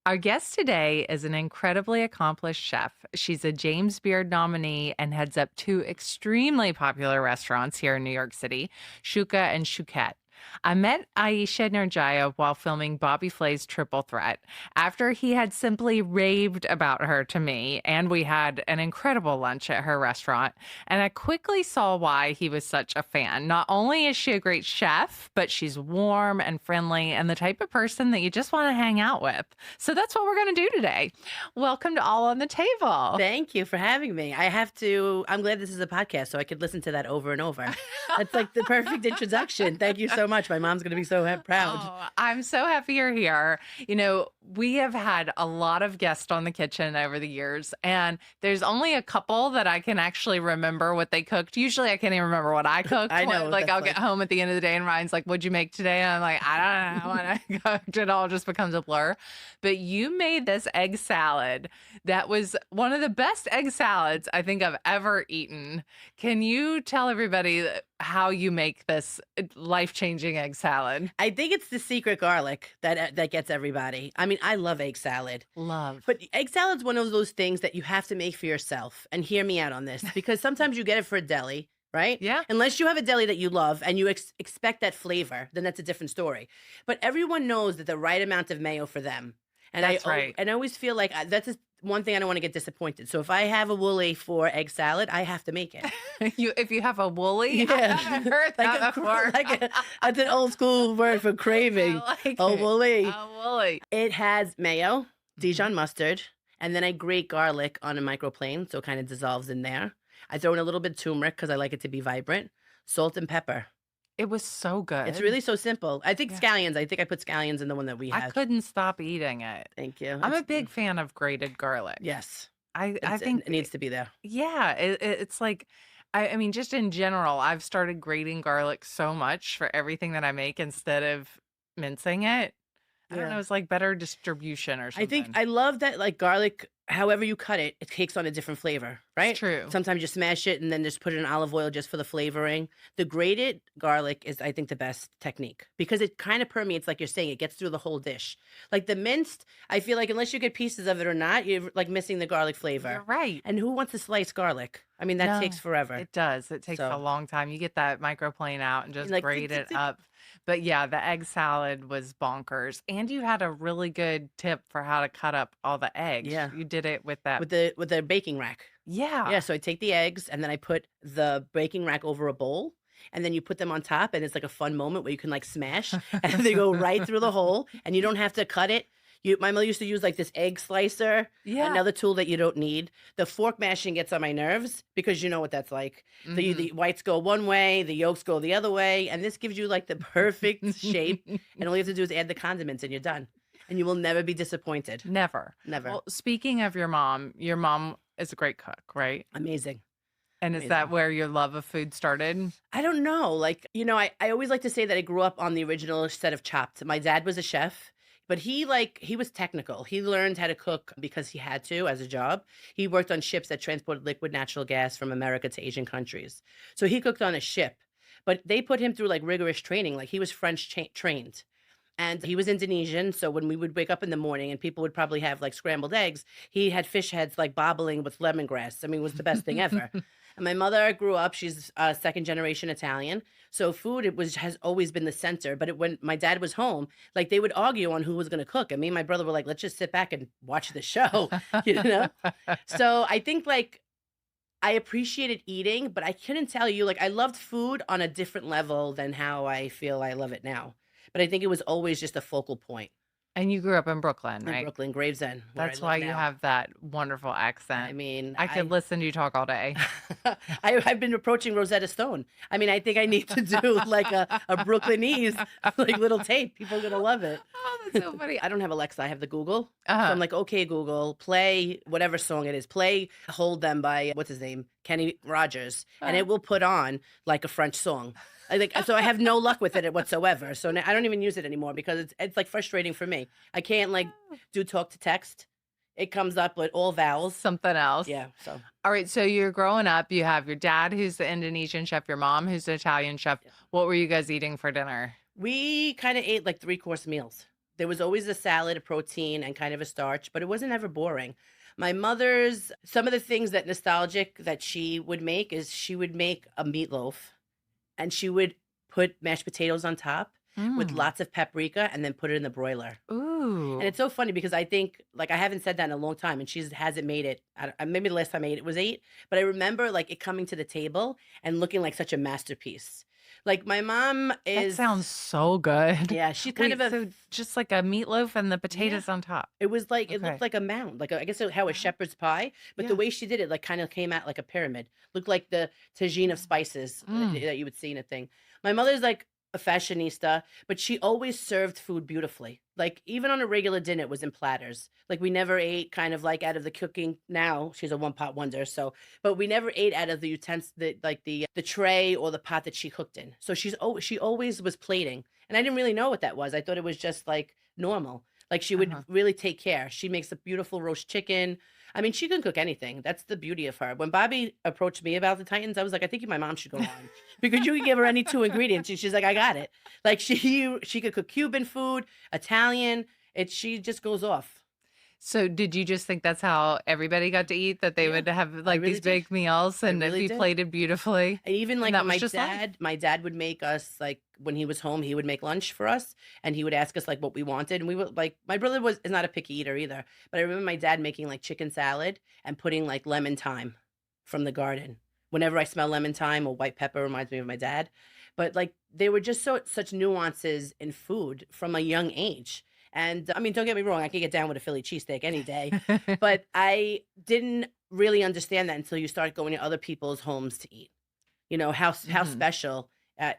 Our guest today is an incredibly accomplished chef. She's a James Beard nominee and heads up two extremely popular restaurants here in New York City, Shuka and Shukette. I met Ayesha Nurdjaja while filming Bobby Flay's Triple Threat after he had simply raved about her to me, and we had an incredible lunch at her restaurant. And I quickly saw why he was such a fan. Not only is she a great chef, but she's warm and friendly and the type of person that you just want to hang out with. So that's what we're going to do today. Welcome to All on the Table. Thank you for having me. I'm glad this is a podcast so I could listen to that over and over. That's like the perfect introduction. Thank you so much. My mom's going to be so proud. Oh, I'm so happy you're here. We have had a lot of guests on the kitchen over the years, and there's only a couple that I can actually remember what they cooked. Usually I can't even remember what I cooked. I know. Like I'll get home at the end of the day and Ryan's like, "What'd you make today?" And I'm like, "I don't know what I cooked." It all just becomes a blur. But you made this egg salad that was one of the best egg salads I think I've ever eaten. Can you tell everybody how you make this life-changing egg salad? I think it's the secret garlic that gets everybody. I mean, I love egg salad. Love. But egg salad's one of those things that you have to make for yourself. And hear me out on this, because sometimes you get it for a deli, right? Yeah. Unless you have a deli that you love and you expect that flavor, then that's a different story. But everyone knows that the right amount of mayo for them. And That's right. And I always feel like that's just one thing I don't want to get disappointed. So if I have a woolly for egg salad, I have to make it. If you have a woolly, Yeah. I haven't heard that before. That's an old school word for craving. I like Oh, it. woolly. A woolly. It has mayo, Dijon mustard, and then I grate garlic on a microplane so it kind of dissolves in there. I throw in a little bit of turmeric because I like it to be vibrant, salt and pepper. It was so good. It's really so simple. I think Yeah. scallions. I think I put scallions in the one that we I have. couldn't stop eating it. Thank you. I'm a big fan of grated garlic. Yes. I think It needs to be there. yeah, it's like I mean, just in general, I've started grating garlic so much for everything that I make instead of mincing it. I don't Yeah. know, it's like better distribution or I something. think I love that, like, garlic, however you cut it, it takes on a different flavor, right? It's true. Sometimes you smash it and then just put it in olive oil just for the flavoring. The grated garlic is, I think, the best technique because it kind of permeates, like you're saying, it gets through the whole dish. Like the minced, I feel like unless you get pieces of it or not, you're like missing the garlic flavor. You're right. And who wants to slice garlic? I mean, that No, takes forever. It does. It takes a So, long time. You get that microplane out and just like, tick, grate tick, it tick. up. But yeah, the egg salad was bonkers. And you had a really good tip for how to cut up all the eggs. Yeah. You did it with that. With the baking rack. Yeah. Yeah, so I take the eggs and then I put the baking rack over a bowl and then you put them on top and it's like a fun moment where you can like smash and they go right through the hole and you don't have to cut it. My mother used to use like this egg slicer, Yeah. another tool that you don't need. The fork mashing gets on my nerves because you know what that's like. Mhm. The whites go one way, the yolks go the other way, and this gives you like the perfect shape. And all you have to do is add the condiments and you're done. And you will never be disappointed. Never. Never. Well, speaking of your mom is a great cook, right? Amazing. And is Amazing. that where your love of food started? I don't know. Like, I always like to say that I grew up on the original set of Chopped. My dad was a chef, but he was technical. He learned how to cook because he had to as a job. He worked on ships that transported liquid natural gas from America to Asian countries. So he cooked on a ship, but they put him through like rigorous training. Like he was French trained. And he was Indonesian, so when we would wake up in the morning and people would probably have like scrambled eggs, he had fish heads like bobbling with lemongrass. I mean, it was the best thing ever. And my mother grew up; she's second generation Italian, so food has always been the center. But when my dad was home, like they would argue on who was going to cook, and me and my brother were like, "Let's just sit back and watch the show," you know. So I think like I appreciated eating, but I couldn't tell you like I loved food on a different level than how I feel I love it now. But I think it was always just a focal point And you grew up in Brooklyn, in right? Brooklyn, Gravesend, where That's I why live you now. have that wonderful accent. I mean, I could listen to you talk all day. I've been approaching Rosetta Stone. I mean, I think I need to do like a Brooklynese, like little tape. People are going to love it. Oh, that's so funny. I don't have Alexa. I have the Google. So Uh-huh. I'm like, okay, Google, play whatever song it is. Play Hold Them by, what's his name? Kenny Rogers. And it will put on like a French song. So I have no luck with it whatsoever. So now I don't even use it anymore because it's like frustrating for me. I can't like do talk to text. It comes up with all vowels. Something else. Yeah. So All right. So you're growing up. You have your dad, who's the Indonesian chef, your mom, who's the Italian chef. Yeah. What were you guys eating for dinner? we kind of ate like 3-course meals. There was always a salad, a protein, and kind of a starch, but it wasn't ever boring. My mother's some of the things that nostalgic that she would make is she would make a meatloaf and she would put mashed potatoes on top with Mm. lots of paprika and then put it in the broiler. And Ooh. it's so funny because I think like I haven't said that in a long time, and she hasn't made it. Maybe the last time I ate it was 8, but I remember like it coming to the table and looking like such a masterpiece. Like my mom That is, sounds so good. yeah, she's kind of Wait, a so just like a meatloaf and the yeah. potatoes on top? It was like it looked Okay. like a mound, like I guess how a Uh-huh. shepherd's pie, but the Yeah. way she did it, like kind of came out like a pyramid. Looked like the tagine of spices Mm. that you would see in a thing. My mother's like a fashionista, but she always served food beautifully. Like even on a regular dinner, it was in platters. Like we never ate kind of like out of the cooking. Now she's a one pot wonder, so but we never ate out of the utensils, the tray or the pot that she cooked in. So she always was plating, and I didn't really know what that was. I thought it was just like normal. Like, she would Uh-huh. really take care. She makes a beautiful roast chicken. I mean, she can cook anything. That's the beauty of her. When Bobby approached me about the Titans, I was like, "I think my mom should go on because you can give her any 2 ingredients." And she's like, "I got it." Like, she could cook Cuban food, Italian. She just goes off. So did you just think that's how everybody got to eat, that they Yeah, would have, I like, really these did. big meals I and it'd really be did. plated beautifully? And even, And like, that when was just life? my dad would make us, like when he was home, he would make lunch for us, and he would ask us, like, what we wanted, and we would like my brother is not a picky eater either, but I remember my dad making, like, chicken salad and putting, like, lemon thyme from the garden. Whenever I smell lemon thyme or white pepper, reminds me of my dad. But, like, they were just such nuances in food from a young age, and, I mean, don't get me wrong, I could get down with a Philly cheesesteak any day, but I didn't really understand that until you start going to other people's homes to eat. You know, how Mhm. special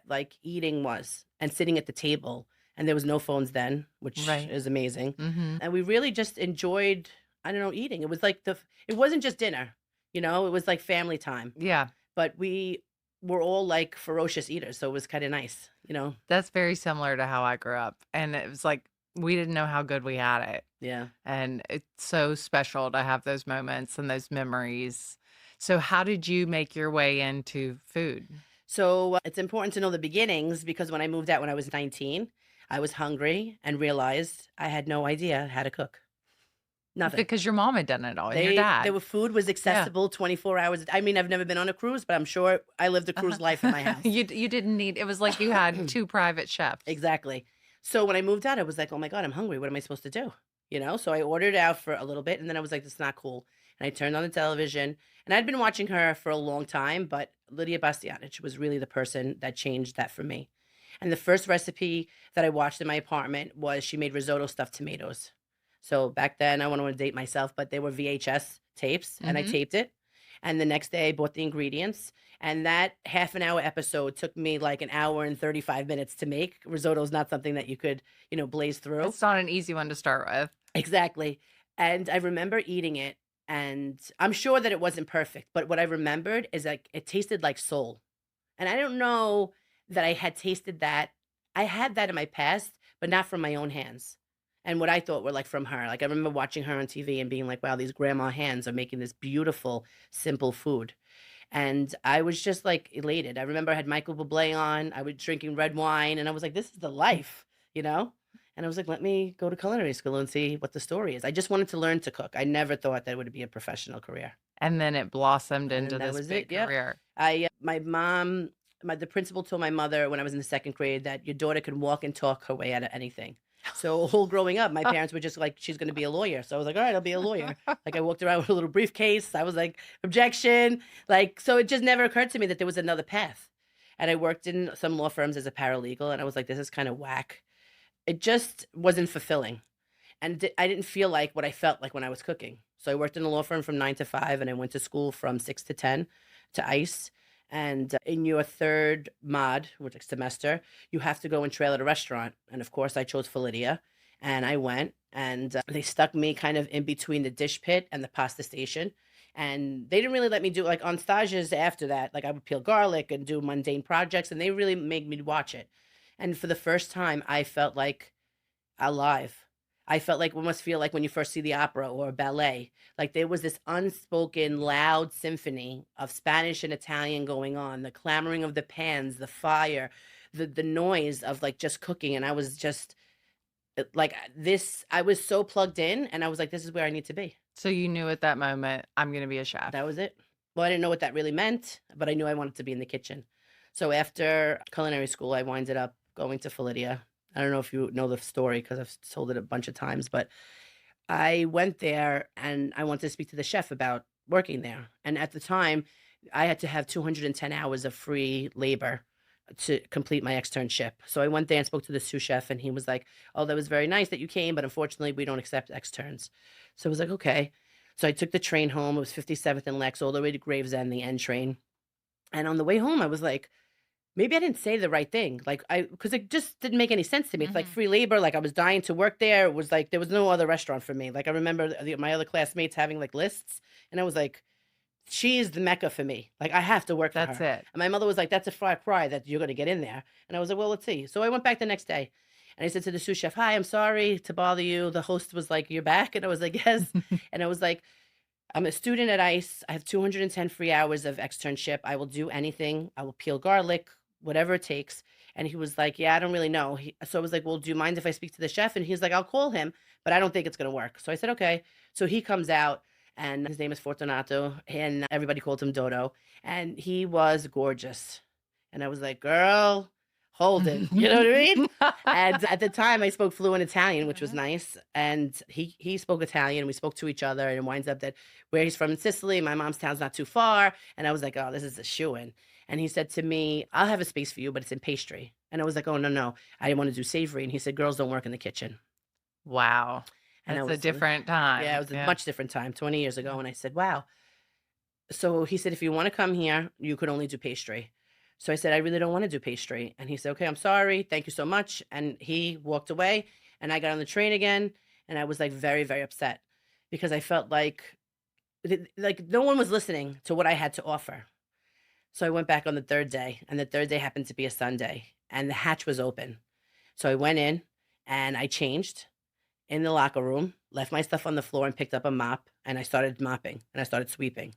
like, eating was and sitting at the table, and there was no phones then, which Right. is amazing, Mhm. and we really just enjoyed, I don't know, eating. It was like it wasn't just dinner, it was like family time, Yeah. but we were all, like, ferocious eaters, so it was kinda nice, you know? That's very similar to how I grew up, and it was like, we didn't know how good we had it, Yeah. and it's so special to have those moments and those memories. So how did you make your way into food? So, it's important to know the beginnings because when I moved out when I was 19, I was hungry and realized I had no idea how to cook. Nothing. Because your mom had done it all and your There dad. were food was Yeah. accessible 24 hours. I mean, I've never been on a cruise, but I'm sure I lived a cruise life in my Uh-huh. house. You didn't need it was like you had 2 private chefs. Exactly. So when I moved out, I was like, "Oh my god, I'm hungry. What am I supposed to do?" So I ordered out for a little bit, and then I was like, "This is not cool." And I turned on the television, and I'd been watching her for a long time, but Lidia Bastianich was really the person that changed that for me. And the first recipe that I watched in my apartment was she made risotto stuffed tomatoes. So back then, I don't wanna date myself, but they were VHS tapes, and I Mhm. taped it. And the next day, I bought the ingredients, and that half an hour episode took me like an hour and 35 minutes to make. Risotto is not something that you could, blaze through. It's not an easy one to start with. Exactly. And I remember eating it, and I'm sure that it wasn't perfect, but what I remembered is like it tasted like soul. And I don't know that I had tasted that. I had that in my past, but not from my own hands. And what I thought were like from her. Like I remember watching her on TV and being like, wow, these grandma hands are making this beautiful, simple food. And I was just like elated. I remember I had Michael Bublé on, I was drinking red wine, and I was like, this is the life, you know? And I was like, let me go to culinary school and see what the story is. I just wanted to learn to cook. I never thought that it would be a professional career. And then it blossomed into And that this was it. big Yep. career. My mom, the principal told my mother when I was in the second grade that your daughter can walk and talk her way out of anything. So whole growing up, my parents were just like, she's going to be a lawyer. So I was like, all right, I'll be a lawyer. Like I walked around with a little briefcase. I was like, objection. Like, so it just never occurred to me that there was another path. And I worked in some law firms as a paralegal, and I was like, this is kind of whack. It just wasn't fulfilling. And I didn't feel like what I felt like when I was cooking. So I worked in a law firm from 9 to 5, and I went to school from 6 to 10 to ICE. And in your third mod, which is semester, you have to go and trail at a restaurant. And of course, I chose Felidia, and I went, and they stuck me kind of in between the dish pit and the pasta station. And they didn't really let me do like on stages after that. Like I would peel garlic and do mundane projects, and they really made me watch it. And for the first time, I felt like alive. I felt like what must feel like when you first see the opera or a ballet. Like there was this unspoken loud symphony of Spanish and Italian going on, the clamoring of the pans, the fire, the noise of like just cooking. And I was just Like this, I was so plugged in and I was like, this is where I need to be. So you knew at that moment, I'm gonna be a chef. That was it. Well, I didn't know what that really meant, but I knew I wanted to be in the kitchen. So after culinary school, I winded up going to Felidia. I don't know if you know the story because I've told it a bunch of times, but I went there and I wanted to speak to the chef about working there. And at the time, I had to have 210 hours of free labor to complete my externship. So I went there and spoke to the sous chef, and he was like, "Oh, that was very nice that you came, but unfortunately, we don't accept externs." So I was like, "Okay." So I took the train home. It was 57th and Lex, all the way to Gravesend, the N train. And on the way home, I was like, maybe I didn't say the right thing. Like because it just didn't make any sense to me. It's like Mhm. free labor. Like I was dying to work there. It was like there was no other restaurant for me. Like I remember my other classmates having like lists, and I was like, she is the mecca for me. Like I have to work for That's her. it. And my mother was like, that's a far cry that you're going to get in there. And I was like, well, let's see. So I went back the next day. And I said to the sous chef, "Hi, I'm sorry to bother you." The host was like, "You're back?" And I was like, "Yes." And I was like, "I'm a student at ICE. I have 210 free hours of externship. I will do anything. I will peel garlic, whatever it takes." And he was like, "Yeah, I don't really know." So I was like, "Well, do you mind if I speak to the chef?" And he's like, "I'll call him, but I don't think it's going to work." So I said, "Okay." So he comes out, and his name is Fortunato, and everybody called him Dodo. And he was gorgeous. And I was like, "Girl, hold it." You know what I mean? And at the time, I spoke fluent Italian, which was Mhm. nice. And he spoke Italian. We spoke to each other, and it winds up that where he's from in Sicily, my mom's town's not too far. And I was like, "Oh, this is a shoo-in." And he said to me, "I'll have a space for you, but it's in pastry." And I was like, "Oh, no, no, I want to do savory." And he said, "Girls don't work in the kitchen." Wow. And I That's a was, different yeah, it time. was a Yeah. much different time, 20 years ago. Yeah. And I said, "Wow." So he said, "If you want to come here, you could only do pastry." So I said, "I really don't want to do pastry." And he said, "Okay, I'm sorry. Thank you so much." And he walked away, and I got on the train again. And I was like very, very upset because I felt like no one was listening to what I had to offer. So I went back on the third day, and the third day happened to be a Sunday, and the hatch was open. So I went in and I changed in the locker room, left my stuff on the floor, and picked up a mop, and I started mopping and I started sweeping.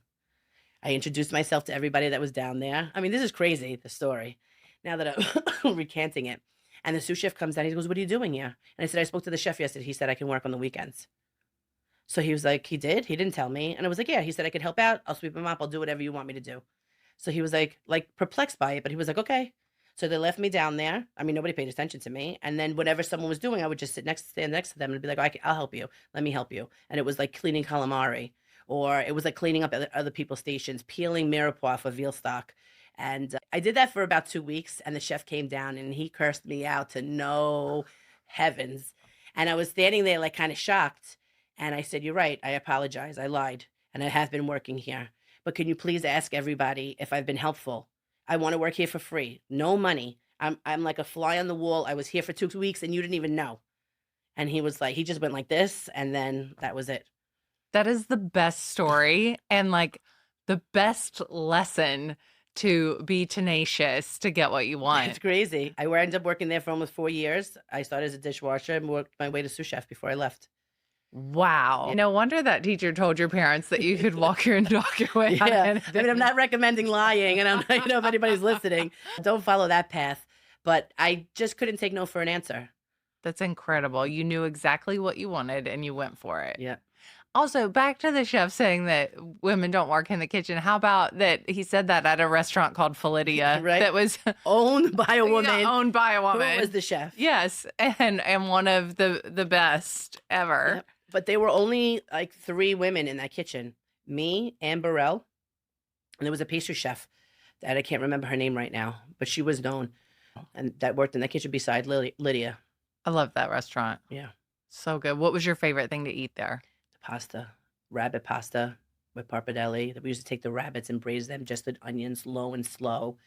I introduced myself to everybody that was down there. I mean, this is crazy, the story, now that I'm recanting it. And the sous chef comes down. He goes, "What are you doing here?" And I said, "I spoke to the chef yesterday. He said I can work on the weekends." So he was like, "He did? He didn't tell me." And I was like, "Yeah." He said, "I could help out. I'll sweep him up. I'll do whatever you want me to do." So he was like perplexed by it, but he was like, "Okay." So they left me down there. I mean, nobody paid attention to me. And then whatever someone was doing, I would just stand next to them and be like, I'll help you. Let me help you." And it was like cleaning calamari, or it was like cleaning up other people's stations, peeling mirepoix for veal stock. And I did that for about 2 weeks. And the chef came down and he cursed me out to no heavens. And I was standing there like kind of shocked. And I said, "You're right. I apologize. I lied. And I have been working here. But can you please ask everybody if I've been helpful? I want to work here for free. No money. I'm like a fly on the wall. I was here for 2 weeks and you didn't even know." And he was like, he just went like this, and then that was it. That is the best story and like the best lesson to be tenacious to get what you It's want. crazy. I ended up working there for almost 4 years. I started as a dishwasher and worked my way to sous chef before I left. Wow. Yeah. No wonder that teacher told your parents that you could walk your dog your way out of Yeah. I mean, I'm anything. not recommending lying, and I'm not, if anybody's listening, don't follow that path. But I just couldn't take no for an answer. That's incredible. You knew exactly what you wanted and you went for it. Yeah. Also, back to the chef saying that women don't work in the kitchen. How about that he said that at a restaurant called Felidia Right. that was Owned by a woman owned by a who was woman? the chef. Yes, and one of the best ever. Yep. But they were only like 3 women in that kitchen. Me, Anne Burrell, and there was a pastry chef that I can't remember her name right now, but she was known and that worked in that kitchen beside Lydia. I love that restaurant. Yeah. So good. What was your favorite thing to eat there? The pasta, rabbit pasta with pappardelle. We used to take the rabbits and braise them just with onions, low and slow.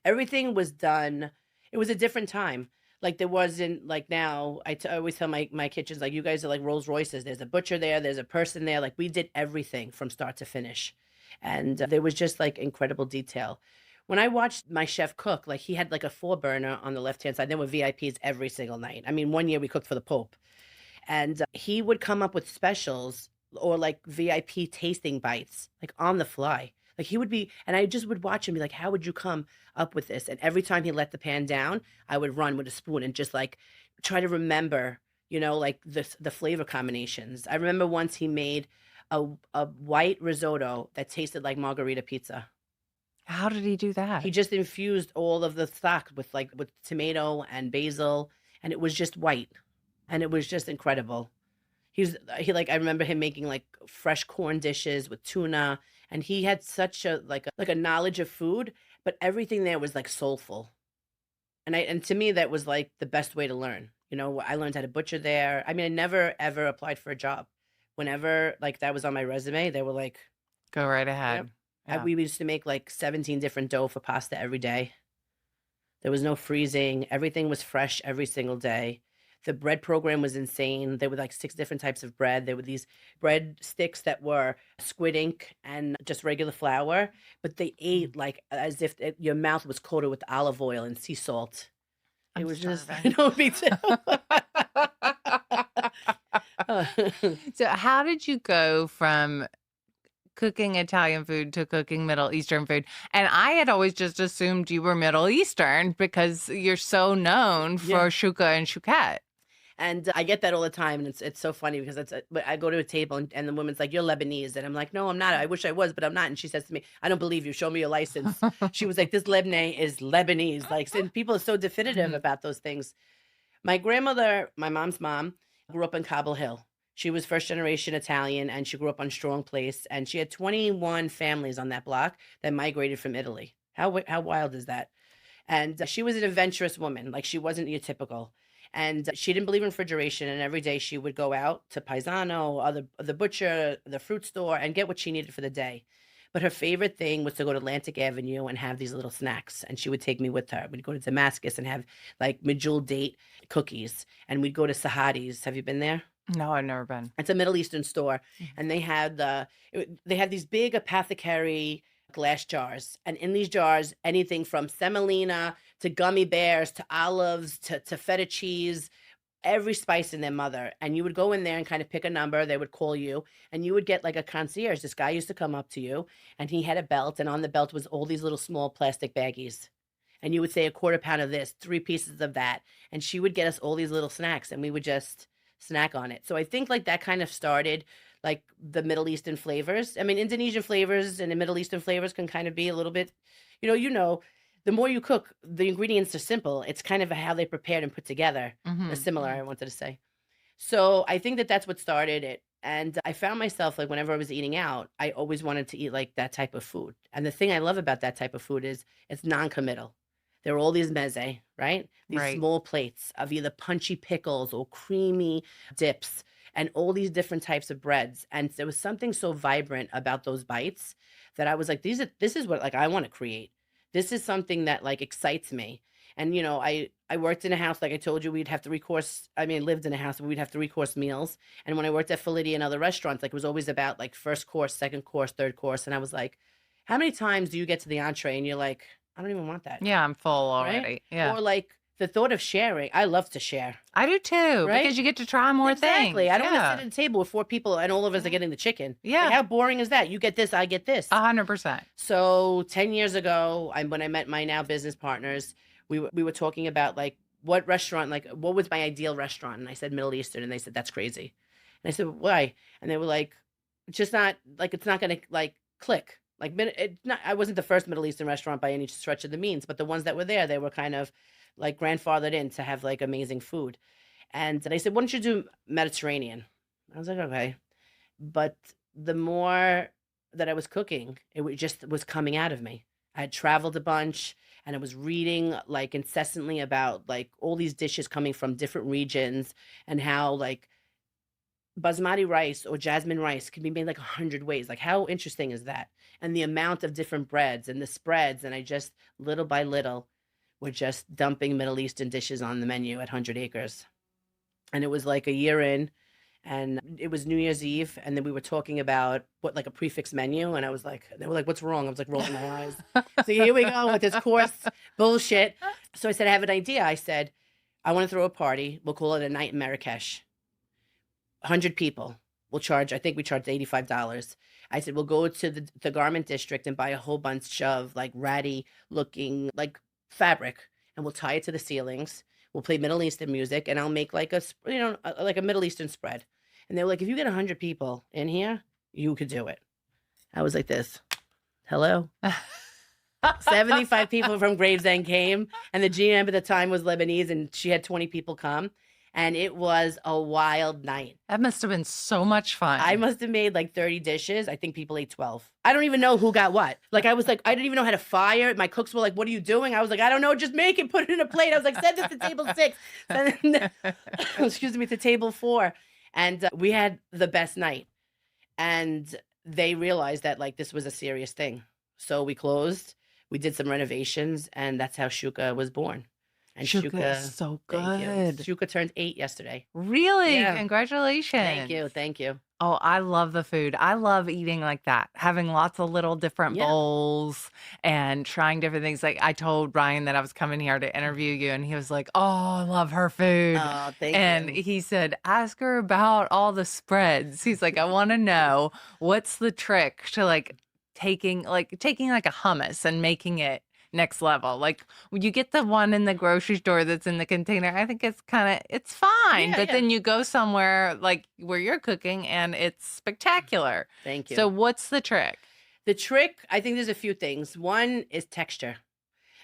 Everything was done. It was a different time. Like there wasn't like now. I always tell my kitchens like, you guys are like Rolls Royces. There's a butcher there. There's a person there. Like we did everything from start to finish, and there was just like incredible detail. When I watched my chef cook, like he had like a 4 burner on the left hand side. There were VIPs every single night. I mean, one year we cooked for the Pope, and he would come up with specials or like VIP tasting bites, like on the fly. Like he would be, and I just would watch him be like, "How would you come up with this?" And every time he let the pan down, I would run with a spoon and just like try to remember, like the flavor combinations. I remember once he made a white risotto that tasted like margarita pizza. How did he do He that? just infused all of the stock with tomato and basil, and it was just white, and it was just incredible. I remember him making like fresh corn dishes with tuna, and he had such a knowledge of food, but everything there was like soulful. And to me that was like the best way to learn. I learned how to butcher there. I mean, I never ever applied for a job. Whenever like that was on my resume, they were like, Go right "Yep." ahead. Yeah. We used to make like 17 different dough for pasta every day. There was no freezing. Everything was fresh every single day. The bread program was insane. There were like 6 different types of bread. There were these bread sticks that were squid ink and just regular flour, but they Mm. ate like as if your mouth was coated with olive oil and sea salt. It I'm was just, starving. me too. So, how did you go from cooking Italian food to cooking Middle Eastern food? And I had always just assumed you were Middle Eastern because you're so known Yeah. for Shuka and Shukette. And I get that all the time, and it's so funny because but I go to a table and the woman's like, "You're Lebanese," and I'm like, "No, I'm not. I wish I was, but I'm not." And she says to me, "I don't believe you. Show me your license." She was like, "This Lebanese is Lebanese." Like, and people are so definitive Mhm. about those things. My grandmother, my mom's mom, grew up in Cobble Hill. She was first generation Italian, and she grew up on Strong Place, and she had 21 families on that block that migrated from Italy. How wild is that? And she was an adventurous woman. Like, she wasn't your typical. And she didn't believe in refrigeration. And every day she would go out to Paisano, or the butcher, the fruit store, and get what she needed for the day. But her favorite thing was to go to Atlantic Avenue and have these little snacks. And she would take me with her. We'd go to Damascus and have like medjool date cookies. And we'd go to Sahadi's. Have you been there? No, I've never been. It's a Middle Eastern store, Mhm. and they had these big apothecary glass jars, and in these jars, anything from semolina to gummy bears to olives to feta cheese, every spice in their mother. And you would go in there and kind of pick a number. They would call you, and you would get like a concierge. This guy used to come up to you, and he had a belt, and on the belt was all these little small plastic baggies. And you would say a quarter pound of this, 3 pieces of that. And she would get us all these little snacks, and we would just snack on it. So I think like that kind of started like the Middle Eastern flavors. I mean, Indonesian flavors and the Middle Eastern flavors can kind of be a little bit, the more you cook, the ingredients are simple. It's kind of how they prepared and put together. Mhm, Similar, I mhm. wanted to say. So I think that that's what started it. And I found myself like whenever I was eating out, I always wanted to eat like that type of food. And the thing I love about that type of food is it's non-committal. There are all these meze, right? These Right. small plates of either punchy pickles or creamy dips and all these different types of breads. And there was something so vibrant about those bites that I was like, this is what like I want to create. This is something that like excites me. And I worked in a house, like I told you, we'd have 3 course. I mean, lived in a house where we'd have 3 course meals. And when I worked at Felidia and other restaurants, like it was always about like first course, second course, third course. And I was like, how many times do you get to the entree and you're like, I don't even want that, Yeah, I'm full right? already. Yeah. Or like the thought of sharing. I love to share, I do too, right? because you get to try more Exactly. things. I don't want to sit Yeah. at a table with 4 people and all of us are Yeah. getting the chicken. Like, Yeah. how boring is that? You get this, I get this. 100%. So 10 years ago, when I met my now business partners, we were talking about like what restaurant, like what was my ideal restaurant? And I said Middle Eastern, and they said that's crazy. And I said why? And they were like, it's just not like it's not gonna like click. Like I wasn't the first Middle Eastern restaurant by any stretch of the means, but the ones that were there, they were kind of like grandfathered in to have like amazing food. And they said, why don't you do Mediterranean? I was like, okay. But the more that I was cooking, just was coming out of me. I had traveled a bunch and I was reading like incessantly about like all these dishes coming from different regions and how like basmati rice or jasmine rice can be made like 100 ways. Like, how interesting is that? And the amount of different breads and the spreads. And I just little by little were just dumping Middle Eastern dishes on the menu at 100 Acres. And it was like a year in, and it was New Year's Eve, and then we were talking about what like a prefix menu, and I was like, they were like, "What's wrong?" I was like rolling my eyes. So here we go with this course bullshit. So I said, I have an idea. I said, I want to throw a party. We'll call it a night in Marrakesh. 100 people. We'll charge. I think we charged $85. I said we'll go to the garment district and buy a whole bunch of like ratty looking like fabric, and we'll tie it to the ceilings. We'll play Middle Eastern music, and I'll make like like a Middle Eastern spread. And they were like, if you get 100 people in here, you could do it. I was like this. Hello. 75 people from Gravesend came, and the GM at the time was Lebanese, and she had 20 people come, and it was a wild night. That must have been so much fun. I must have made like 30 dishes. I think people ate 12. I don't even know who got what. Like, I was like, I didn't even know how to fire. My cooks were like, what are you doing? I was like, I don't know. Just make it. Put it in a plate. I was like, send this to table 6. Send it, excuse me, to table 4. And we had the best night. And they realized that like this was a serious thing. So we closed. We did some renovations, and that's how Shuka was born. And Shuka is so good. Shuka turned 8 yesterday. Really? Yeah. Congratulations. Thank you. Thank you. Oh, I love the food. I love eating like that, having lots of little different Yeah. bowls and trying different things. Like I told Brian that I was coming here to interview you, and he was like, "Oh, I love her food." Oh, thank And you. he said, "Ask her about all the spreads." He's like, "I want to know what's the trick to taking like a hummus and making it next level. Like when you get the one in the grocery store that's in the container, I think it's fine. Yeah, But yeah. then you go somewhere like where you're cooking and it's spectacular. Thank you. So what's the trick? The trick, I think there's a few things. One is texture,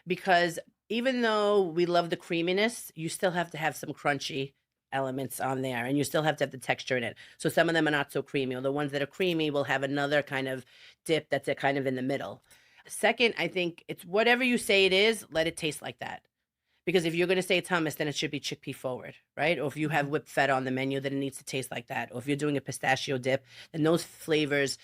because even though we love the creaminess, you still have to have some crunchy elements on there, and you still have to have the texture in it. So some of them are not so creamy, or the ones that are creamy will have another kind of dip that's a kind of in the middle. Second, I think it's whatever you say it is, let it taste like that. Because if you're going to say it's hummus, then it should be chickpea forward, right? Or if you have whipped feta on the menu, then it needs to taste like that. Or if you're doing a pistachio dip, then those flavors,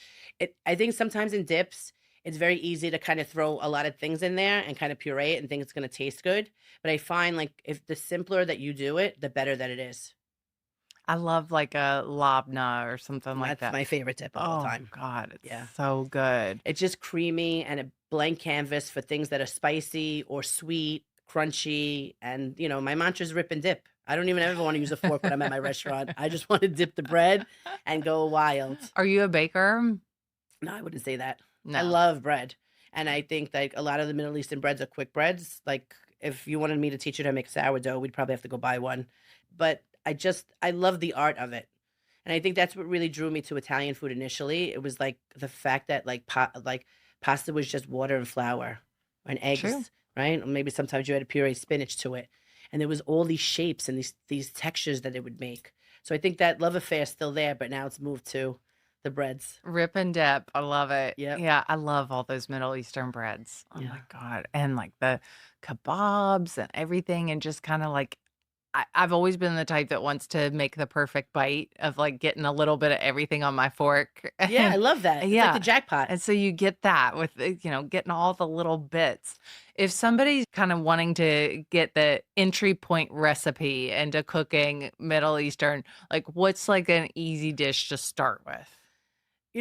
I think sometimes in dips, it's very easy to kind of throw a lot of things in there and kind of puree it and think it's going to taste good. But I find like if the simpler that you do it, the better that it is. I love like a labna or something like That's that. my favorite dip of all Oh time. God, it's Yeah. so good. It's just creamy and a blank canvas for things that are spicy or sweet, crunchy. And, my mantra is rip and dip. I don't even ever want to use a fork when I'm at my restaurant. I just want to dip the bread and go wild. Are you a baker? No, I wouldn't say that. No. I love bread. And I think like a lot of the Middle Eastern breads are quick breads. Like if you wanted me to teach you how to make sourdough, we'd probably have to go buy one. But I love the art of it. And I think that's what really drew me to Italian food initially. It was like the fact that like pasta was just water and flour and eggs, True. right? Or maybe sometimes you had to puree spinach to it. And there was all these shapes and these textures that it would make. So I think that love affair is still there, but now it's moved to the breads. Rip and dip. I love it. Yep. Yeah, I love all those Middle Eastern breads. Oh Yeah. my God. And like the kebabs and everything, and just kind of like, I've always been the type that wants to make the perfect bite of like getting a little bit of everything on my fork. Yeah, I love that. It's like the jackpot. And so you get that with, getting all the little bits. If somebody's kind of wanting to get the entry point recipe into cooking Middle Eastern, like what's like an easy dish to start with?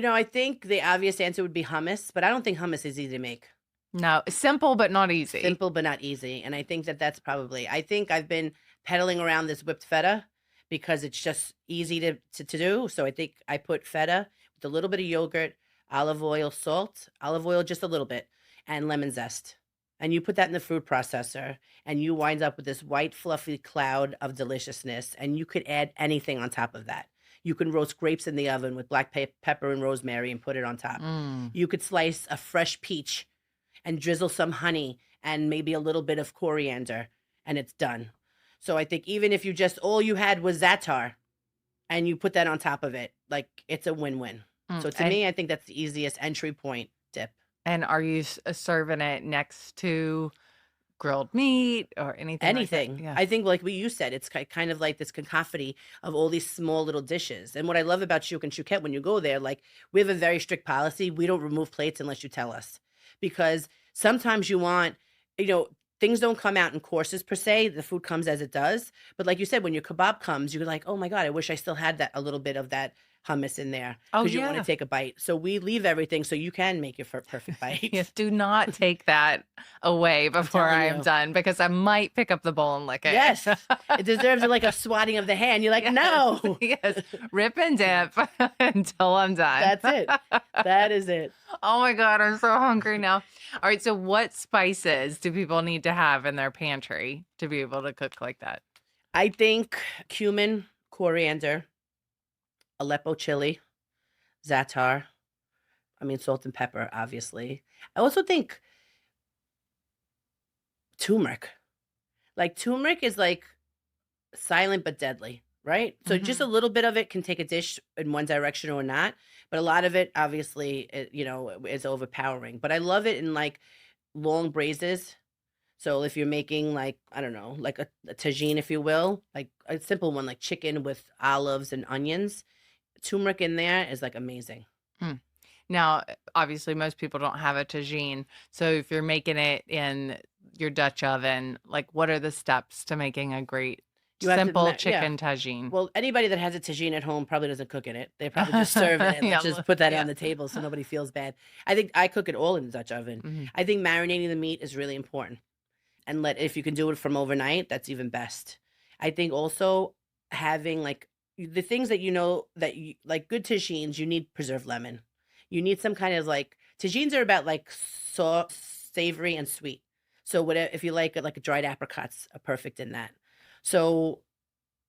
I think the obvious answer would be hummus, but I don't think hummus is easy to make. No, simple but not easy. Simple but not easy. And I think that's probably, I think I've been peddling around this whipped feta because it's just easy to do. So I think I put feta with a little bit of yogurt, olive oil, salt, olive oil just a little bit, and lemon zest. And you put that in the food processor, and you wind up with this white, fluffy cloud of deliciousness. And you could add anything on top of that. You can roast grapes in the oven with black pepper and rosemary and put it on top. Mm. You could slice a fresh peach and drizzle some honey and maybe a little bit of coriander, and it's done. So I think even if all you had was za'atar and you put that on top of it, like it's a win-win. So to me, I think that's the easiest entry point dip. And are you serving it next to grilled meat or anything like that? Anything. Yeah. I think like what you said, it's kind of like this cacophony of all these small little dishes. And what I love about Shuka and Shukette, when you go there, like we have a very strict policy. We don't remove plates unless you tell us. Because sometimes you want, things don't come out in courses per se. The food comes as it does. But like you said, when your kebab comes, you're like, oh my God, I wish I still had a little bit of that hummus in there Oh, because you want to yeah. take a bite. So we leave everything so you can make your perfect Yes, bite. do not take that away I'm before telling I am you. done because I might pick up the bowl and lick it. Yes, it deserves like a swatting of the hand. You're like, Yes, no, yes. Rip and dip until I'm done. that's it. That is it. Oh my God, I'm so hungry now. All right, so what spices do people need to have in their pantry to be able to cook like that? I think cumin, coriander, Aleppo chili, za'atar. I mean, salt and pepper, obviously. I also think turmeric. Like turmeric is like silent but deadly, right? So just a Mhm. little bit of it can take a dish in one direction or not, but a lot of it, obviously, is overpowering. But I love it in like long braises. So if you're making like I don't know, like a tagine, if you will, like a simple one, like chicken with olives and onions, turmeric in there is like amazing. Mm. Now, obviously, most people don't have a tagine. So if you're making it in your Dutch oven, like what are the steps to making a great You have to, simple yeah. chicken tagine? Well, anybody that has a tagine at home probably doesn't cook in it. They probably just serve it and Yeah, just put that yeah. on the table so nobody feels bad. I think I cook it all in the Dutch oven. Mhm. I think marinating the meat is really important. And if you can do it from overnight, that's even best. I think also having like the things that that you like good tagines, you need preserved lemon. You need some kind of like tagines are about like soft, savory, and sweet. So whatever if you like dried apricots are perfect in that. So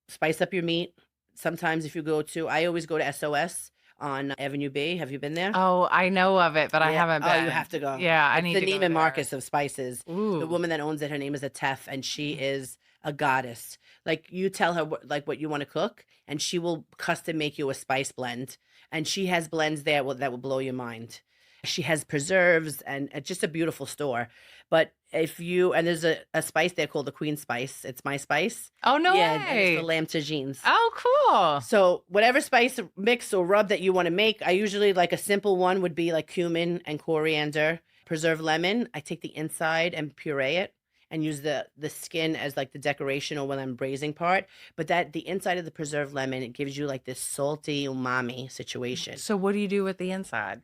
spice up your meat. Sometimes if you I always go to SOS on Avenue B. Have you been there? Oh, I know of it, but I Yeah. haven't Oh, you have been. to go. Yeah, I It's need the to go Neiman there. Marcus of spices. The Ooh. woman that owns it, her name is Atef, and she Mhm. is a goddess. Like you tell her what you want to cook, and she will custom make you a spice blend. And she has blends there that will blow your mind. She has preserves, and it's just a beautiful store. But if you and there's a spice there called the Queen Spice. It's my spice. Oh, no Yeah, and it's the way. lamb tagines. Oh, cool. So whatever spice mix or rub that you want to make, I usually like a simple one would be like cumin and coriander, preserved lemon. I take the inside and puree it and use the skin as like the decoration or when I'm braising part. But that the inside of the preserved lemon, it gives you like this salty umami situation. So what do you do with the inside?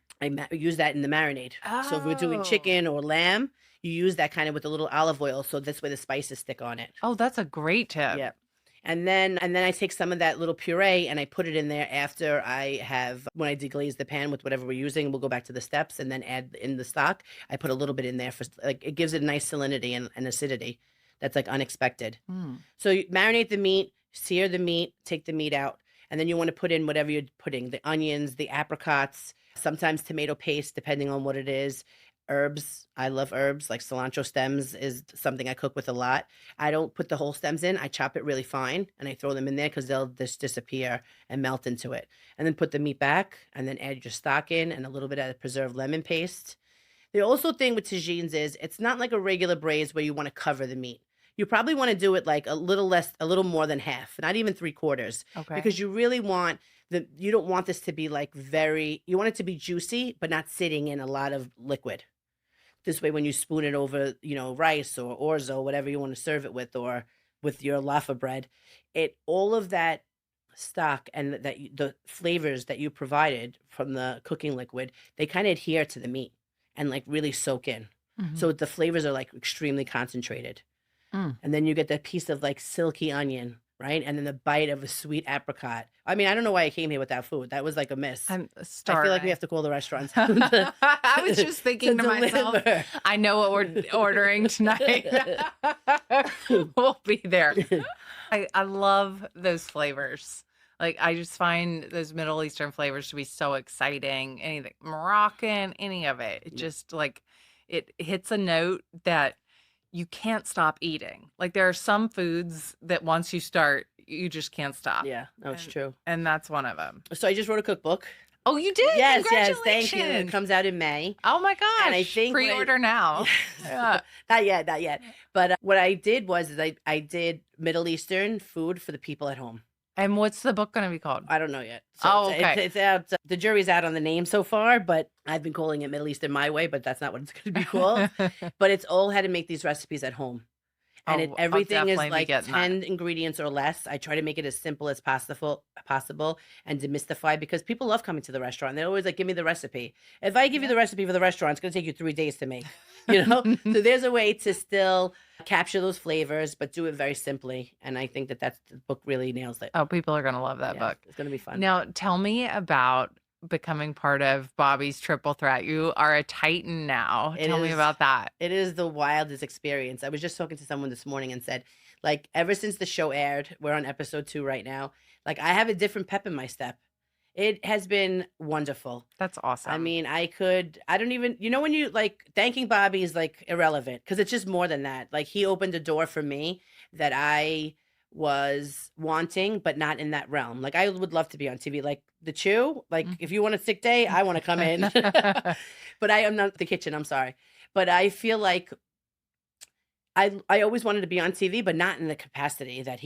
Use that in the marinade. So if we're doing Oh. chicken or lamb, you use that kind of with a little olive oil, so this way the spices stick on it. Oh, that's a great tip. Yeah. And then I take some of that little puree and I put it in there after I have when I deglaze the pan with whatever we're using. We'll go back to the steps and then add in the stock. I put a little bit in there for like it gives it a nice salinity and acidity that's like unexpected. Mm. So you marinate the meat, sear the meat, take the meat out, and then you want to put in whatever you're putting, the onions, the apricots, sometimes tomato paste, depending on what it is. Herbs. I love herbs. Like cilantro stems is something I cook with a lot. I don't put the whole stems in. I chop it really fine and I throw them in there because they'll just disappear and melt into it. And then put the meat back and then add your stock in and a little bit of preserved lemon paste. The also thing with tagines is it's not like a regular braise where you want to cover the meat. You probably want to do it like a little less, a little more than half, not even three quarters, Okay. because you really want you don't want this to be like you want it to be juicy, but not sitting in a lot of liquid. This way, when you spoon it over, rice or orzo, whatever you want to serve it with, or with your laffa bread, all of that stock and the flavors that you provided from the cooking liquid, they kind of adhere to the meat and like really soak in. Mhm. So the flavors are like extremely concentrated. Mm. And then you get that piece of like silky onion, right? And then the bite of a sweet apricot. I mean, I don't know why I came here with that food. That was like a miss. I'm I feel like we starving. have to call the restaurants I was just to thinking to myself, deliver. I know what we're ordering tonight. We'll be there. I love those flavors. Like I just find those Middle Eastern flavors to be so exciting. Anything Moroccan, any of it. It just like it hits a note that you can't stop eating. Like there are some foods that once you start, you just can't stop. Yeah, no, it's And true. and that's one of them. So I just wrote a cookbook. Oh, you did? Yes, yes, thank you. It Congratulations. comes out in May. Oh my And I gosh. think Pre-order now. Yeah. not yet, not yet. But what I did is I did Middle Eastern food for the people at home. And what's the book going to be called? I don't know yet. So Oh, okay. it's out. The jury's out on the name so far, but I've been calling it Middle Eastern my way, but that's not what it's going to be called. But it's all how to make these recipes at home. and Oh, I'll everything is definitely be like getting that. 10 ingredients or less. I try to make it as simple as possible and demystify because people love coming to the restaurant. They're always like, "Give me the recipe." If I give you Yeah. the recipe for the restaurant, it's gonna take you 3 days to make, you know? So there's a way to still capture those flavors, but do it very simply, and I think that the book really nails it. Oh, people are gonna love that Yeah, book. it's gonna be fun. Now, tell me about becoming part of Bobby's Triple Threat. You are a Titan now. It Tell me is about that. it is the wildest experience. I was just talking to someone this morning and said, like, ever since the show aired, we're on episode 2 right now, like, I have a different pep in my step. It has been wonderful. That's I awesome. mean, I don't even when you like, thanking Bobby is, like, irrelevant because it's just more than that. Like, he opened a door for me that I was wanting, but not in that realm. Like, I would love to be on TV. Like, The Chew, like, if you want a sick day, I wanna come in. Mhm. But I am not the kitchen, I'm sorry. But I feel like I always wanted to be on TV, but not in the capacity that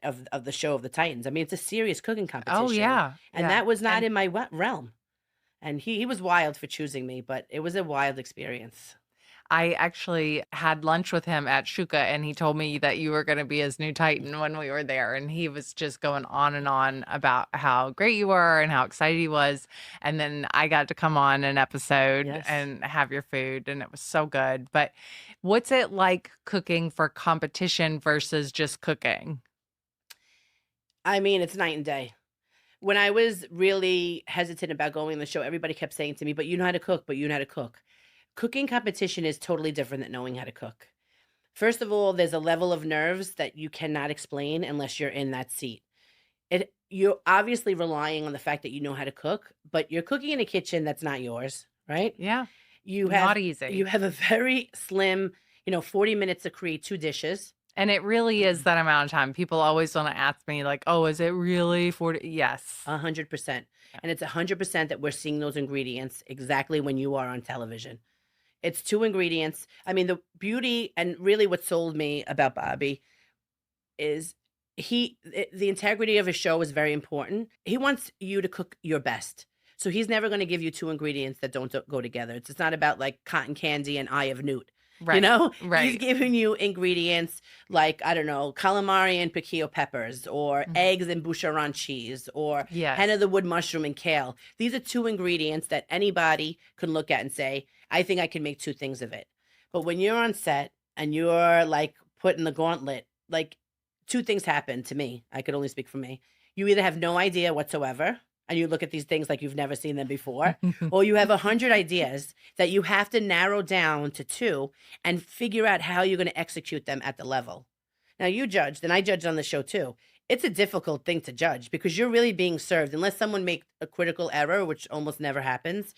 of the show of the Titans. I mean, it's a serious cooking Oh, competition, yeah. and Yeah. that was not And in my realm. And he was wild for choosing me, but it was a wild experience. I actually had lunch with him at Shuka, and he told me that you were going to be his new Titan when we were there. And he was just going on and on about how great you were and how excited he was. And then I got to come on an episode Yes. and have your food, and it was so good. But what's it like cooking for competition versus just cooking? I mean, it's night and day. When I was really hesitant about going on the show, everybody kept saying to me, "But you know how to cook, but you know how to cook." Cooking competition is totally different than knowing how to cook. First of all, there's a level of nerves that you cannot explain unless you're in that seat. You're obviously relying on the fact that you know how to cook, but you're cooking in a kitchen that's not yours, right? Yeah, You not have easy. you have a very slim, 40 minutes to create 2 dishes. And it really is that amount of time. People always want to ask me, like, oh, is it really 40? Yes. 100%. Yeah. And it's 100% that we're seeing those ingredients exactly when you are on television. It's 2 ingredients. I mean, the beauty and really what sold me about Bobby is the integrity of his show is very important. He wants you to cook your best. So he's never gonna give you 2 ingredients that don't go together. It's not about, like, cotton candy and eye of newt, you Right. know? He's Right. giving you ingredients like, I don't know, calamari and piquillo peppers or Mhm. eggs and boucheron cheese or hen of Yes. the wood mushroom and kale. These are 2 ingredients that anybody can look at and say, "I think I can make 2 things of it." But when you're on set and you're, like, put in the gauntlet, like, 2 things happen to me. I could only speak for me. You either have no idea whatsoever, and you look at these things like you've never seen them before, or you have 100 ideas that you have to narrow down to 2 and figure out how you're gonna execute them at the level. Now you judged, and I judged on the show too. It's a difficult thing to judge because you're really being served unless someone make a critical error, which almost never happens.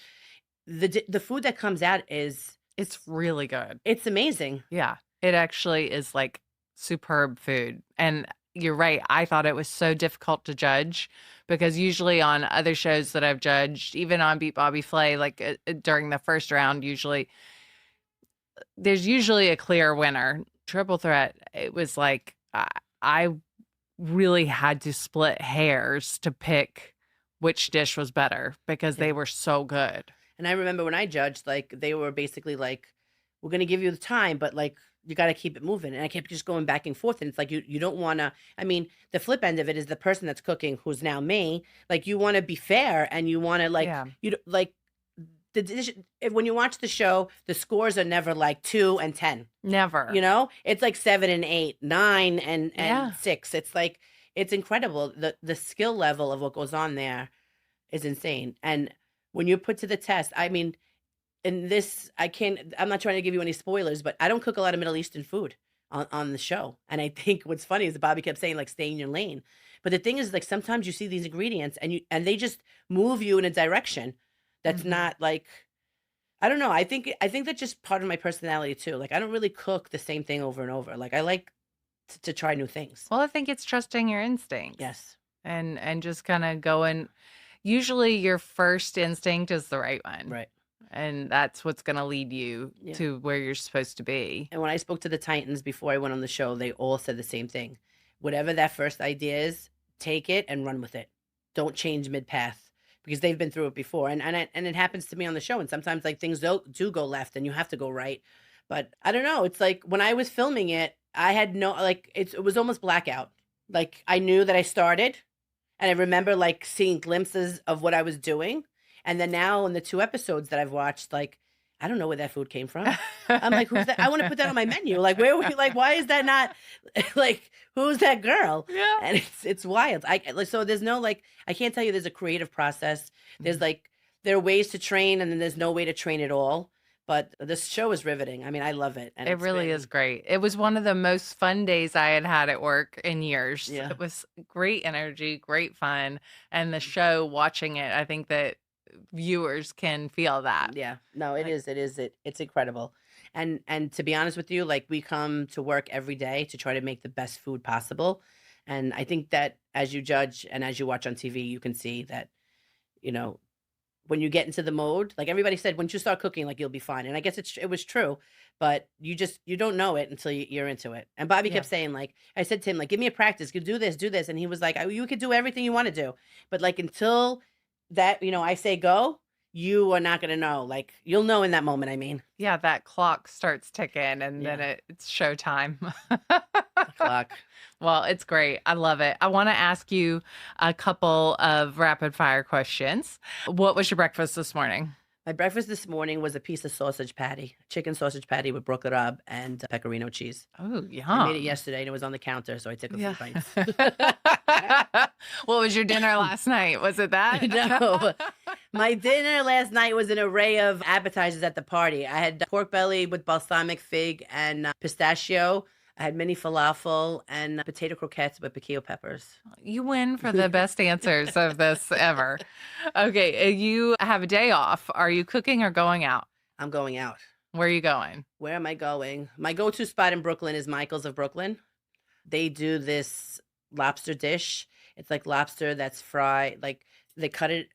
The food that comes out is It's really good. it's amazing. Yeah. It actually is like superb food. And you're right. I thought it was so difficult to judge because usually on other shows that I've judged, even on Beat Bobby Flay, like during the first round, there's usually a clear winner. Triple Threat, it was like I really had to split hairs to pick which dish was better because Yeah. they were so good. And I remember when I judged, like, they were basically like, "We're gonna give you the time, but, like, you gotta keep it moving," and I kept just going back and forth, and it's like you don't wanna I mean, the flip end of it is the person that's cooking, who's now me, like, you wanna be fair, and you wanna, like, Yeah. you d like, the dish when you watch the show, the scores are never, like, 2 and 10, you Never. know? It's like 7 and 8, 9 and Yeah. 6. It's like it's incredible. The skill level of what goes on there is insane, and when you're put to the test, I mean, and this I'm not trying to give you any spoilers, but I don't cook a lot of Middle Eastern food on the show, and I think what's funny is that Bobby kept saying, like, "Stay in your lane," but the thing is, like, sometimes you see these ingredients and they just move you in a direction that's Mhm. not, like I don't know, I think that's just part of my personality too, like, I don't really cook the same thing over and over, like, I like to try new things. Well, I think it's trusting your instincts Yes. and just kind of going. Usually, your first instinct is the right one, Right. and that's what's going to lead you Yeah. to where you're supposed to be. And when I spoke to the Titans before I went on the show, they all said the same thing. Whatever that first idea is, take it and run with it. Don't change mid path because they've been through it before, and it happens to me on the show. And sometimes like things do go left, and you have to go right. But I don't know. It's like when I was filming it, I had no like it was almost blackout. Like I knew that I started and I remember like seeing glimpses of what I was doing. And then now in the 2 episodes that I've watched, like I don't know where that food came from. I'm like, who's that? I want to put that on my menu. Like, where were you? Like, why is that not like who's that girl? Yeah. And it's wild. I like so there's no like I can't tell you there's a creative process. There's like there are ways to train and then there's no way to train at all. But this show is riveting. I mean, I love it. And It it's really is been great. It was one of the most fun days I had had at work in years. yeah. It was great energy, great fun, and the show, watching it, I think that viewers can feel that. Yeah. No, it Like, is. It is. It's incredible. And to be honest with you, like we come to work every day to try to make the best food possible. And I think that as you judge and as you watch on TV, you can see that, you know, when you get into the mode, like everybody said, once you start cooking, like you'll be fine. And I guess it was true, but you don't know it until you're into it. And Bobby yeah. kept saying, like, I said to him, like, give me a practice, you do this. And he was like, you could do everything you want to do. But like until that, I say go, you are not going to know. Like you'll know in that moment. I mean, Yeah, that clock starts ticking and then yeah, it's showtime. the clock. Well, it's great. I love it. I want to ask you a couple of rapid fire questions. What was your breakfast this morning? My breakfast this morning was a piece of sausage patty, chicken sausage patty with broccoli rabe and pecorino cheese. Oh, I made it yum. yesterday and it was on the counter, so I took a few Yeah. bites. What was your dinner last night? Was it that? No, my dinner last night was an array of appetizers at the party. I had pork belly with balsamic fig and pistachio. I had mini falafel and potato croquettes with piquillo peppers. You win for the best answers of this ever. Okay, you have a day off. Are you cooking or going out? I'm going out. Where are you going? Where am I going? My go-to spot in Brooklyn is Michael's of Brooklyn. They do this lobster dish. It's like lobster that's fried, like they cut it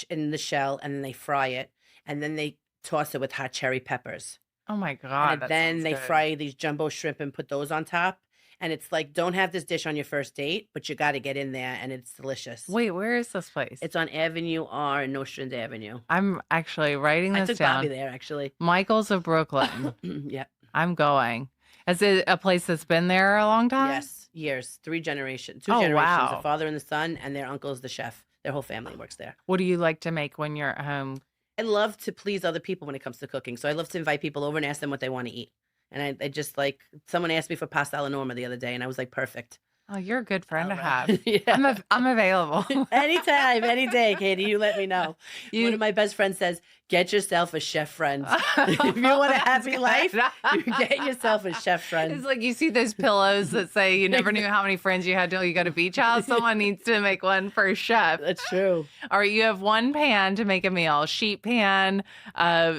in the shell and then they fry it and then they toss it with hot cherry peppers. Oh my And God, that then sounds they good. fry these jumbo shrimp and put those on top. And it's like, don't have this dish on your first date, but you got to get in there and it's delicious. Wait, where is this place? It's on Avenue R in Nostrand Avenue. I'm actually writing I this took Bobby down. there actually. Michael's of Brooklyn. Yeah. I'm going. Is it a place that's been there a long time? Yes. Years. 3 generations. 2 Oh, generations. wow. The father and the son, and their uncle's the chef. Their whole family works there. What do you like to make when you're at home? I love to please other people when it comes to cooking. So I love to invite people over and ask them what they want to eat. And I just like someone asked me for pasta alla norma the other day, and I was like, perfect. Oh, you're a good friend All to right. have. Yeah. I'm available. Anytime, any day, Katie, you let me know. One You of my best friends says, get yourself a chef friend. If you want a That's happy good. life, you get yourself a chef friend. It's like you see those pillows that say you never knew how many friends you had till you got a beach house. Someone needs to make one for a chef. That's true. All right, you have one pan to make a meal, sheet pan,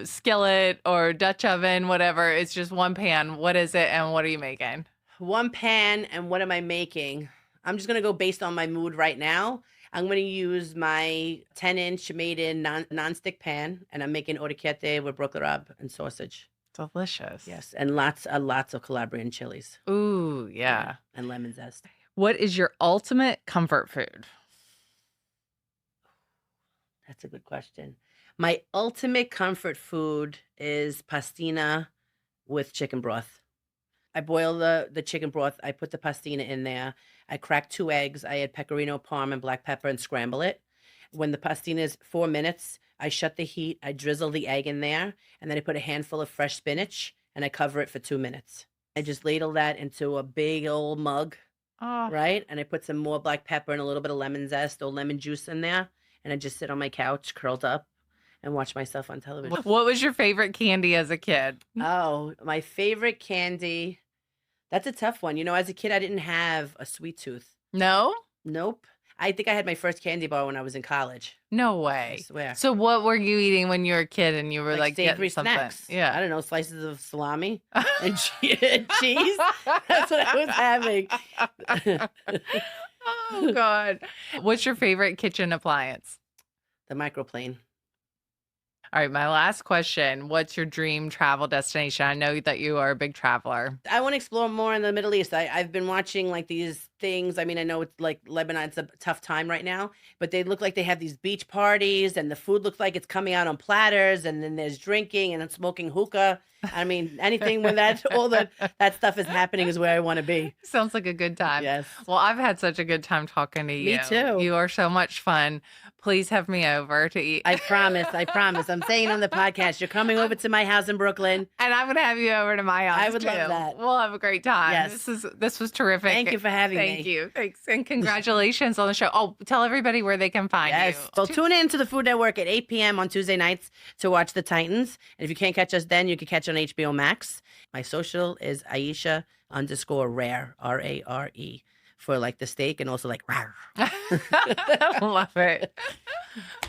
skillet, or Dutch oven, whatever. It's just one pan. What is it and what are you making? One pan, and what am I making? I'm just going to go based on my mood right now. I'm going to use my 10-inch made-in non-stick pan, and I'm making orecchiette with broccoli rabe and sausage. Delicious. Yes, and lots of Calabrian chilies. Ooh, yeah. And lemon zest. What is your ultimate comfort food? That's a good question. My ultimate comfort food is pastina with chicken broth. I boil the chicken broth. I put the pastina in there. I crack 2 eggs. I add pecorino, parm, and black pepper and scramble it. When the pastina is 4 minutes, I shut the heat. I drizzle the egg in there, and then I put a handful of fresh spinach, and I cover it for 2 minutes. I just ladle that into a big old mug, Oh, right? And I put some more black pepper and a little bit of lemon zest or lemon juice in there, and I just sit on my couch, curled up, and watch myself on television. what was your favorite candy as a kid? Oh, my favorite candy. That's a tough one. As a kid, I didn't have a sweet tooth. No? Nope. I think I had my first candy bar when I was in college. No I way. swear. So what were you eating when you were a kid and you were like getting savory something? snacks. I Yeah. don't know, slices of salami and cheese. That's what I was having. Oh God. What's your favorite kitchen appliance? The microplane. All right, my last question. What's your dream travel destination? I know that you are a big traveler. I want to explore more in the Middle East. I've been watching like these things. I mean, I know it's like Lebanon's a tough time right now, but they look like they have these beach parties and the food looks like it's coming out on platters and then there's drinking and smoking hookah. I mean, anything when that all that stuff is happening is where I want to be. Sounds like a good time. Yes. Well, I've had such a good time talking to Me you. too. You are so much fun. Please have me over to eat. I promise. I promise. I'm saying on the podcast, you're coming over to my house in Brooklyn. And I'm gonna have you over to my house. I would love too. that. We'll have a great time. Yes. This was terrific. Thank you for having me. Thank you. Thanks. And congratulations on the show. Oh, tell everybody where they can find you. Yes. Well, tune in to the Food Network at 8 p.m. on Tuesday nights to watch the Titans. And if you can't catch us then, you can catch on HBO Max. My social is Ayesha_rare, Rare, for like the steak and also like rawr. Love it.